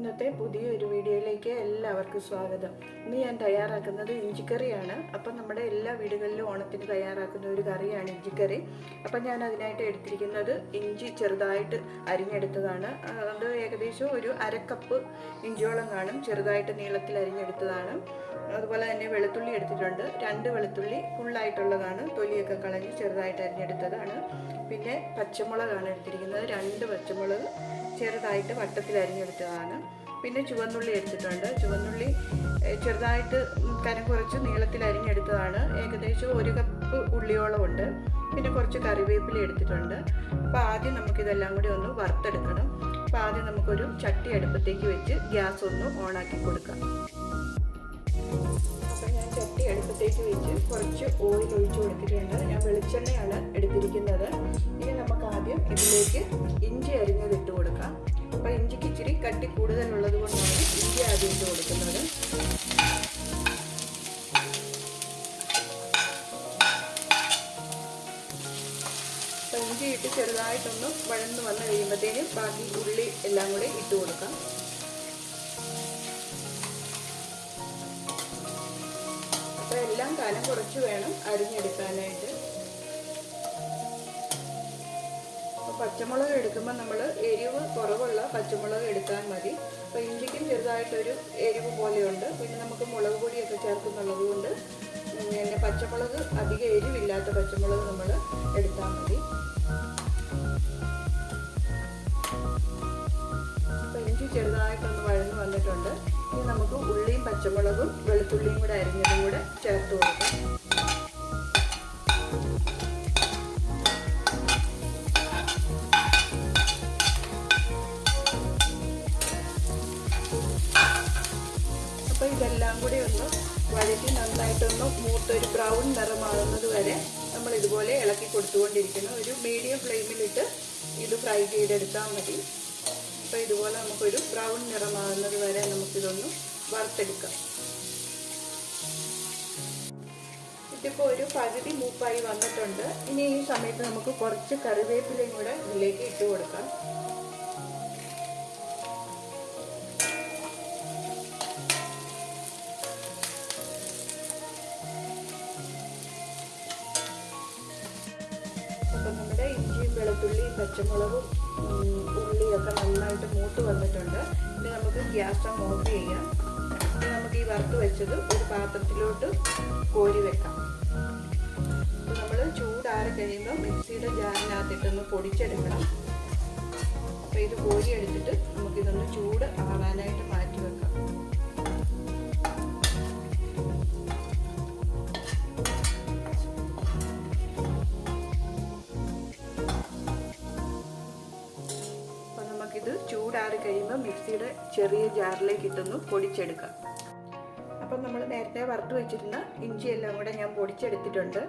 ഇന്നത്തെ പുതിയൊരു വീഡിയോയിലേക്ക് എല്ലാവർക്കും സ്വാഗതം. ഇന്ന് ഞാൻ തയ്യാറാക്കുന്നത് ഇഞ്ചിക്കറിയാണ്. അപ്പം നമ്മുടെ എല്ലാ വീടുകളിലും ഓണത്തിന് തയ്യാറാക്കുന്ന ഒരു കറിയാണ് ഇഞ്ചിക്കറി. അപ്പം ഞാൻ അതിനായിട്ട് എടുത്തിരിക്കുന്നത് ഇഞ്ചി ചെറുതായിട്ട് അരിഞ്ഞെടുത്തതാണ്. അത് ഏകദേശം ഒരു അരക്കപ്പ് ഇഞ്ചിയോളം കാണും. ചെറുതായിട്ട് നീളത്തിൽ അരിഞ്ഞെടുത്തതാണ്. അതുപോലെ തന്നെ വെളുത്തുള്ളി എടുത്തിട്ടുണ്ട്. 2 വെളുത്തുള്ളി ഫുള്ളായിട്ടുള്ളതാണ്, തൊലിയൊക്കെ കളഞ്ഞ് ചെറുതായിട്ട് അരിഞ്ഞെടുത്തതാണ്. പിന്നെ പച്ചമുളകാണ് എടുത്തിരിക്കുന്നത്. 2 പച്ചമുളക് ചെറുതായിട്ട് വട്ടത്തിൽ അരിഞ്ഞെടുത്തതാണ്. പിന്നെ ചുവന്നുള്ളി എടുത്തിട്ടുണ്ട്. ചുവന്നുള്ളി ചെറുതായിട്ട് കനം കുറച്ച് നീളത്തിൽ അരിഞ്ഞെടുത്തതാണ്. ഏകദേശം 1 കപ്പ് ഉള്ളിയോളം ഉണ്ട്. പിന്നെ കുറച്ച് കറിവേപ്പില എടുത്തിട്ടുണ്ട്. അപ്പോൾ ആദ്യം നമുക്കിതെല്ലാം കൂടി ഒന്ന് വറുത്തെടുക്കണം. അപ്പോൾ ആദ്യം നമുക്കൊരു ചട്ടി അടുപ്പത്തേക്ക് വെച്ച് ഗ്യാസ് ഒന്ന് ഓണാക്കി കൊടുക്കാം. അപ്പോൾ ഞാൻ ചട്ടി അടുപ്പത്തേക്ക് വെച്ച് കുറച്ച് ഓയിൽ ഒഴിച്ചു കൊടുത്തിട്ടുണ്ട്. ഞാൻ വെളിച്ചെണ്ണയാണ് എടുത്തിരിക്കുന്നത്. ഇനി നമുക്ക് ആദ്യം ഇതിലേക്ക് ഇഞ്ചി അരിഞ്ഞത് ഇട്ട് കൊടുക്കാം. അപ്പോൾ ഇഞ്ചിക്ക് ഇച്ചിരി കട്ടി കൂടുതലുള്ളത് കൊണ്ടാണ് ഇഞ്ചി ആദ്യം ഇട്ട് കൊടുക്കുന്നത്. അപ്പോൾ ഇഞ്ചി ഇട്ട് ചെറുതായിട്ടൊന്ന് വഴന്ന് വന്ന് കഴിയുമ്പോഴത്തേനും ബാക്കി ഉള്ളി എല്ലാം കൂടെ ഇട്ട് കൊടുക്കാം. അപ്പോൾ എല്ലാം കനം കുറച്ച് വേണം അരിഞ്ഞെടുക്കാനായിട്ട്. പച്ചമുളക് എടുക്കുമ്പോൾ നമ്മൾ എരിവ് കുറവുള്ള പച്ചമുളക് എടുത്താൽ മതി. അപ്പോൾ ഇഞ്ചിക്കും ചെറുതായിട്ടൊരു എരിവ് പോലെയുണ്ട്. പിന്നെ നമുക്ക് മുളക് പൊടിയൊക്കെ ചേർക്കുന്നുള്ളത് കൊണ്ട് പിന്നെ പച്ചമുളക് അധികം എരിവില്ലാത്ത പച്ചമുളക് നമ്മൾ എടുത്താൽ മതി. അപ്പോൾ ഇഞ്ചി ചെറുതായിട്ടൊന്ന് വഴന്ന് വന്നിട്ടുണ്ട്. ഇനി നമുക്ക് ഉള്ളിയും പച്ചമുളകും വെളുത്തുള്ളിയും കൂടെ അരിഞ്ഞതും കൂടെ ചേർത്ത് കൊടുക്കാം. അപ്പോൾ ഇതെല്ലാം കൂടി ഒന്ന് വഴറ്റി നന്നായിട്ടൊന്ന് മൂത്തൊരു ബ്രൗൺ നിറമാകുന്നത് വരെ നമ്മൾ ഇതുപോലെ ഇളക്കി കൊടുത്തുകൊണ്ടിരിക്കണം. ഒരു മീഡിയം ഫ്ലെയിമിലിട്ട് ഇത് ഫ്രൈ ചെയ്തെടുത്താൽ മതി. അപ്പോൾ ഇതുപോലെ നമുക്കൊരു ബ്രൗൺ നിറമാകുന്നത് വരെ നമുക്കിതൊന്ന് വറുത്തെടുക്കാം. ഇതിപ്പോൾ ഒരു പകുതി മൂപ്പായി വന്നിട്ടുണ്ട്. ഇനി ഈ സമയത്ത് നമുക്ക് കുറച്ച് കറിവേപ്പിലയും കൂടെ ഇതിലേക്ക് ഇട്ട് കൊടുക്കാം. അപ്പം നമ്മുടെ ഇഞ്ചിയും വെളുത്തുള്ളിയും പച്ചമുളകും ഉള്ളിയൊക്കെ നന്നായിട്ട് മൂത്ത് വന്നിട്ടുണ്ട്. ഇനി നമുക്ക് ഗ്യാസ് ഓഫ് ചെയ്യാം. ഇനി നമുക്ക് ഈ വറുത്ത് വെച്ചത് ഒരു പാത്രത്തിലോട്ട് കോരി വെക്കാം. അപ്പോൾ നമ്മൾ ചൂടാറി കഴിയുമ്പോൾ മിക്സിയുടെ ജാറിനകത്തിട്ടൊന്ന് പൊടിച്ചെടുക്കണം. അപ്പോൾ ഇത് കോരി എടുത്തിട്ട് നമുക്കിതൊന്ന് ചൂട് ആറാനായിട്ട് മാറ്റി വെക്കാം. ഇത് ചൂടാറി കഴിയുമ്പോൾ മിക്സിയുടെ ചെറിയ ജാറിലേക്ക് ഇട്ടൊന്ന് പൊടിച്ചെടുക്കാം. അപ്പം നമ്മൾ നേരത്തെ വറുത്ത് വെച്ചിരുന്ന ഇഞ്ചി എല്ലാം കൂടെ ഞാൻ പൊടിച്ചെടുത്തിട്ടുണ്ട്.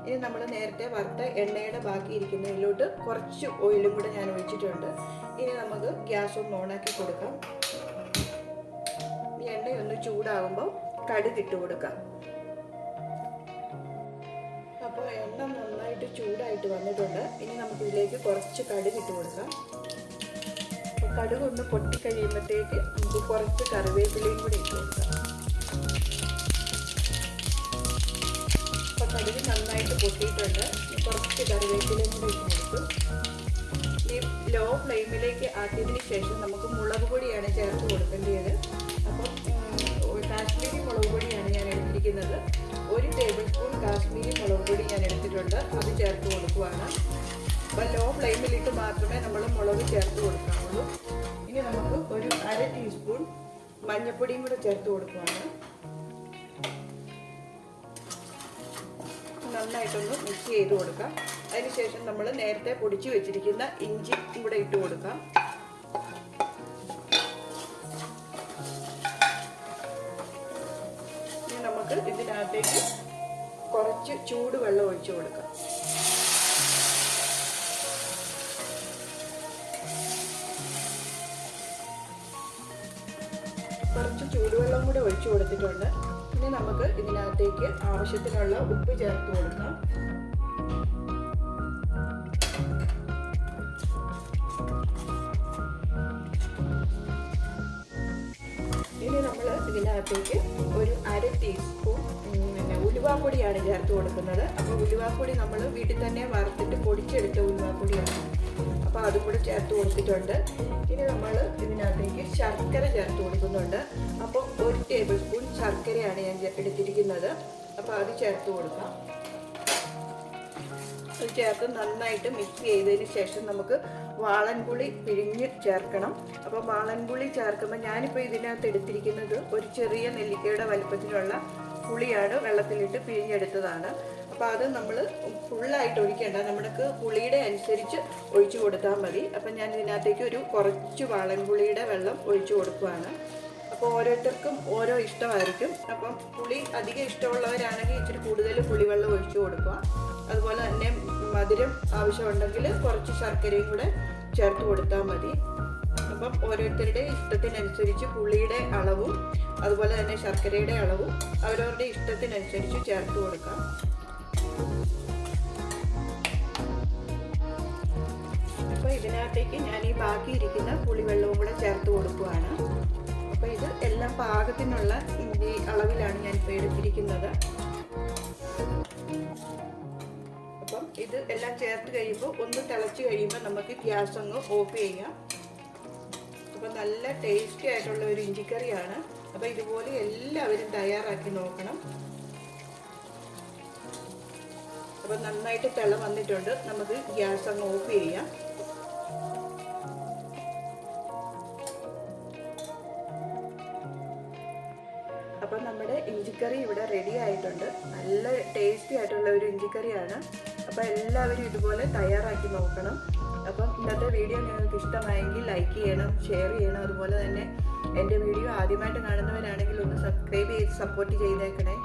ഇനി നമ്മൾ നേരത്തെ വറുത്ത എണ്ണയുടെ ബാക്കി ഇരിക്കുന്നതിലോട്ട് കുറച്ച് ഓയിലും കൂടെ ഞാൻ ഒഴിച്ചിട്ടുണ്ട്. ഇനി നമുക്ക് ഗ്യാസ് ഒന്ന് ഓണാക്കി കൊടുക്കാം. ഈ എണ്ണയൊന്ന് ചൂടാകുമ്പോൾ കടുക് ഇട്ട് കൊടുക്കാം. അപ്പോൾ എണ്ണ നന്നായിട്ട് ചൂടായിട്ട് വന്നിട്ടുണ്ട്. ഇനി നമുക്കിതിലേക്ക് കുറച്ച് കടുക് ഇട്ട് കൊടുക്കാം. കടുക് ഒന്ന് പൊട്ടിക്കഴിയുമ്പോഴത്തേക്ക് നമുക്ക് കുറച്ച് കറിവേപ്പിലയും കൂടി ഇട്ട് കൊടുക്കാം. അപ്പോൾ കടുക് നന്നായിട്ട് പൊട്ടിയിട്ടുണ്ട്. കുറച്ച് കറിവേപ്പിലയും കൂടി ഇട്ട് കൊടുത്തു. ഈ ലോ ഫ്ലെയിമിലേക്ക് ആക്കിയതിന് ശേഷം നമുക്ക് മുളക് പൊടിയാണ് ചേർത്ത് കൊടുക്കേണ്ടത്. അപ്പം കാശ്മീരി മുളക് പൊടിയാണ് ഞാൻ എടുത്തിരിക്കുന്നത്. 1 ടേബിൾ സ്പൂൺ കാശ്മീരി മുളക് പൊടി ഞാൻ എടുത്തിട്ടുണ്ട്. അത് ചേർത്ത് കൊടുക്കുവാണ്. അപ്പോൾ ലോ ഫ്ലെയിമിലിട്ട് മാത്രമേ നമ്മൾ മുളക് ചേർത്ത് കൊടുക്കാവുള്ളൂ. ഇനി നമുക്ക് ഒരു 1/2 ടീസ്പൂൺ മഞ്ഞൾപ്പൊടിയും കൂടെ ചേർത്ത് കൊടുക്കുവാണ്. നന്നായിട്ടൊന്ന് മിക്സ് ചെയ്ത് കൊടുക്കാം. അതിനുശേഷം നമ്മൾ നേരത്തെ പൊടിച്ച് വെച്ചിരിക്കുന്ന ഇഞ്ചി കൂടെ ഇട്ട് കൊടുക്കാം. ഇനി നമുക്ക് ഇതിനകത്തേക്ക് കുറച്ച് ചൂടുവെള്ളം ഒഴിച്ചു കൊടുക്കാം. കുറച്ച് ചൂടുവെള്ളം കൂടെ ഒഴിച്ചു കൊടുത്തിട്ടുണ്ട്. ഇനി നമുക്ക് ഇതിനകത്തേക്ക് ആവശ്യത്തിനുള്ള ഉപ്പ് ചേർത്ത് കൊടുക്കാം. ഇതിനകത്തേക്ക് ഒരു 1/2 ടീസ്പൂൺ ഉലുവാപ്പൊടിയാണ് ചേർത്ത് കൊടുക്കുന്നത്. അപ്പോൾ ഉലുവാപ്പൊടി നമ്മൾ വീട്ടിൽ തന്നെ വറുത്തിട്ട് പൊടിച്ചെടുത്ത ഉലുവാപ്പൊടിയാണ്. അപ്പോൾ അതും കൂടെ ചേർത്ത് കൊടുത്തിട്ടുണ്ട്. ഇനി നമ്മൾ ഇതിനകത്തേക്ക് ശർക്കര ചേർത്ത് കൊടുക്കുന്നുണ്ട്. അപ്പോൾ 1 ടേബിൾ സ്പൂൺ ശർക്കരയാണ് ഞാൻ എടുത്തിരിക്കുന്നത്. അപ്പോൾ അത് ചേർത്ത് കൊടുക്കാം. അത് ചേർത്ത് നന്നായിട്ട് മിക്സ് ചെയ്തതിന് ശേഷം നമുക്ക് വാളൻപുളി പിഴിഞ്ഞ് ചേർക്കണം. അപ്പോൾ വാളൻപുളി ചേർക്കുമ്പോൾ ഞാനിപ്പോൾ ഇതിനകത്ത് എടുത്തിരിക്കുന്നത് ഒരു ചെറിയ നെല്ലിക്കയുടെ വലുപ്പത്തിലുള്ള പുളിയാണ്, വെള്ളത്തിലിട്ട് പിഴിഞ്ഞെടുത്തതാണ്. അപ്പോൾ അത് നമ്മൾ ഫുള്ളായിട്ട് ഒഴിക്കേണ്ട, നമുക്ക് പുളിയുടെ അനുസരിച്ച് ഒഴിച്ചു കൊടുത്താൽ മതി. അപ്പം ഞാൻ ഇതിനകത്തേക്ക് ഒരു കുറച്ച് വാളൻപുളിയുടെ വെള്ളം ഒഴിച്ചു കൊടുക്കുകയാണ്. അപ്പോൾ ഓരോരുത്തർക്കും ഓരോ ഇഷ്ടമായിരിക്കും. അപ്പം പുളി അധികം ഇഷ്ടമുള്ളവരാണെങ്കിൽ ഇച്ചിരി കൂടുതൽ പുളിവെള്ളം ഒഴിച്ചു കൊടുക്കുക. അതുപോലെ തന്നെ മധുരം ആവശ്യമുണ്ടെങ്കിൽ കുറച്ച് ശർക്കരയും കൂടെ ചേർത്ത് കൊടുത്താൽ മതി. അപ്പം ഓരോരുത്തരുടെ ഇഷ്ടത്തിനനുസരിച്ച് പുളിയുടെ അളവും അതുപോലെ തന്നെ ശർക്കരയുടെ അളവും അവരവരുടെ ഇഷ്ടത്തിനനുസരിച്ച് ചേർത്ത് കൊടുക്കാം. അപ്പോൾ ഇതിനകത്തേക്ക് ഞാൻ ഈ ബാക്കിയിരിക്കുന്ന പുളിവെള്ളവും കൂടെ ചേർത്ത് കൊടുക്കുകയാണ്. അപ്പോൾ ഇത് എല്ലാം പാകത്തിനുള്ള ഈ അളവിലാണ് ഞാനിപ്പോൾ എടുത്തിരിക്കുന്നത്. അപ്പം ഇത് എല്ലാം ചേർത്ത് കഴിയുമ്പോൾ ഒന്ന് തിളച്ച് കഴിയുമ്പോൾ നമുക്ക് ഗ്യാസ് ഒന്ന് ഓഫ് ചെയ്യാം. അപ്പോൾ നല്ല ടേസ്റ്റി ആയിട്ടുള്ള ഒരു ഇഞ്ചിക്കറിയാണ്. അപ്പോൾ ഇതുപോലെ എല്ലാവരും തയ്യാറാക്കി നോക്കണം. അപ്പോൾ നന്നായിട്ട് തിള വന്നിട്ടുണ്ട്. നമുക്ക് ഗ്യാസ് അങ്ങ് ഓഫ് ചെയ്യാം. അപ്പം നമ്മുടെ ഇഞ്ചിക്കറി ഇവിടെ റെഡി ആയിട്ടുണ്ട്. നല്ല ടേസ്റ്റി ആയിട്ടുള്ള ഒരു ഇഞ്ചിക്കറിയാണ്. അപ്പോൾ എല്ലാവരും ഇതുപോലെ തയ്യാറാക്കി നോക്കണം. അപ്പം ഇന്നത്തെ വീഡിയോ നിങ്ങൾക്ക് ഇഷ്ടമായെങ്കിൽ ലൈക്ക് ചെയ്യണം, ഷെയർ ചെയ്യണം. അതുപോലെ തന്നെ എൻ്റെ വീഡിയോ ആദ്യമായിട്ട് കാണുന്നവരാണെങ്കിൽ ഒന്ന് സബ്സ്ക്രൈബ് ചെയ്ത് സപ്പോർട്ട് ചെയ്തേക്കണേ.